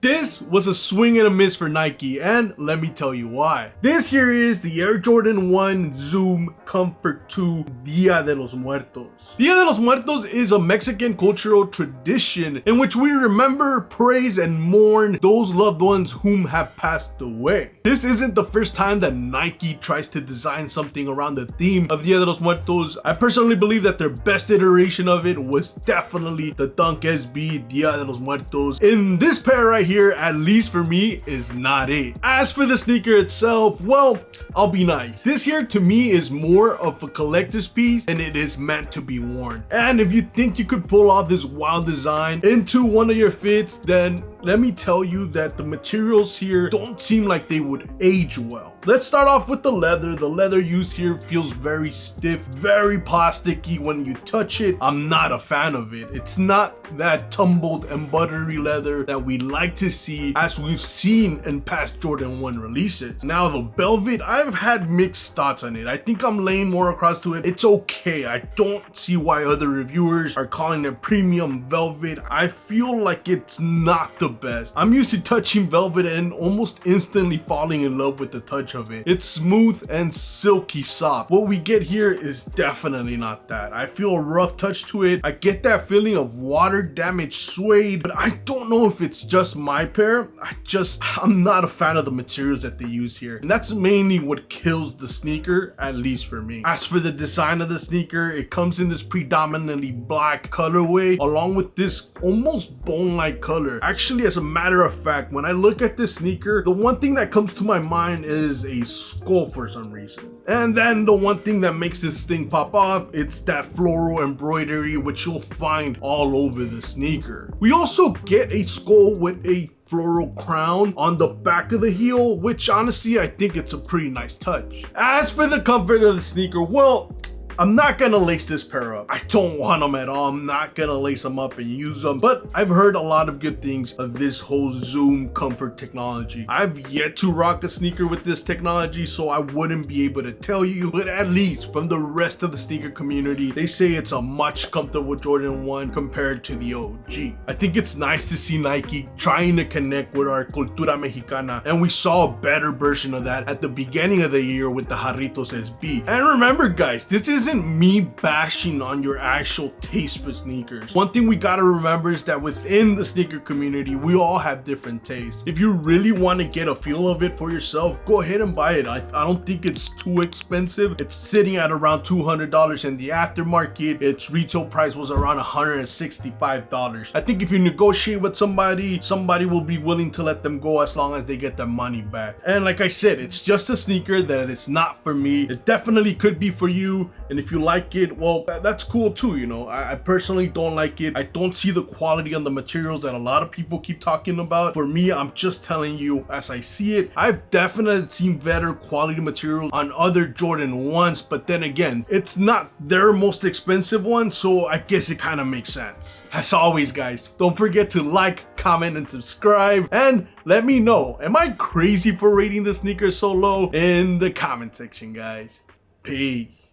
This was a swing and a miss for Nike, and let me tell you why. This here is the Air Jordan 1 Zoom Comfort 2 Día De Los Muertos. Día De Los Muertos is a Mexican cultural tradition in which we remember, praise, and mourn those loved ones whom have passed away. This isn't the first time that Nike tries to design something around the theme of Día De Los Muertos. I personally believe that their best iteration of it was definitely the Dunk SB Día De Los Muertos. In this pair right here, at least for me, is not it. As for the sneaker itself, well, I'll be nice. This here to me is more of a collector's piece and it is meant to be worn. And if you think you could pull off this wild design into one of your fits, then let me tell you that the materials here don't seem like they would age well. Let's start off with the leather. The leather used here feels very stiff, very plasticky when you touch it. I'm not a fan of it. It's not that tumbled and buttery leather that we like to see as we've seen in past Jordan 1 releases. Now the velvet, I've had mixed thoughts on it. I think I'm laying more across to it. It's okay. I don't see why other reviewers are calling it premium velvet. I feel like it's not the best. I'm used to touching velvet and almost instantly falling in love with the touch of it. It's smooth and silky soft. What we get here is definitely not that. I feel a rough touch to it. I get that feeling of water damaged suede, but I don't know if it's just my pair. I'm not a fan of the materials that they use here, and that's mainly what kills the sneaker, at least for me. As for the design of the sneaker, it comes in this predominantly black colorway along with this almost bone-like color. Actually, as a matter of fact, when I look at this sneaker, the one thing that comes to my mind is a skull for some reason. And then the one thing that makes this thing pop off, it's that floral embroidery which you'll find all over the sneaker. We also get a skull with a floral crown on the back of the heel, which honestly I think it's a pretty nice touch. As for the comfort of the sneaker, well, I'm not gonna lace this pair up. I don't want them at all. I'm not gonna lace them up and use them, but I've heard a lot of good things of this whole Zoom comfort technology. I've yet to rock a sneaker with this technology, so I wouldn't be able to tell you, but at least from the rest of the sneaker community, they say it's a much comfortable Jordan 1 compared to the OG. I think it's nice to see Nike trying to connect with our cultura mexicana, and we saw a better version of that at the beginning of the year with the Jarritos SB. And remember guys, this isn't me bashing on your actual taste for sneakers. One thing we gotta remember is that within the sneaker community, we all have different tastes. If you really want to get a feel of it for yourself, go ahead and buy it. I don't think it's too expensive. It's sitting at around $200 in the aftermarket. Its retail price was around $165. I think if you negotiate with somebody will be willing to let them go as long as they get their money back. And like I said, it's just a sneaker that it's not for me. It definitely could be for you, and if you like it, well, that's cool too, you know. I personally don't like it. I don't see the quality on the materials that a lot of people keep talking about. For me, I'm just telling you as I see it. I've definitely seen better quality materials on other Jordan 1s, but then again, it's not their most expensive one, so I guess it kind of makes sense. As always guys, don't forget to like, comment, and subscribe, and let me know, am I crazy for rating the sneaker so low in the comment section guys? Peace.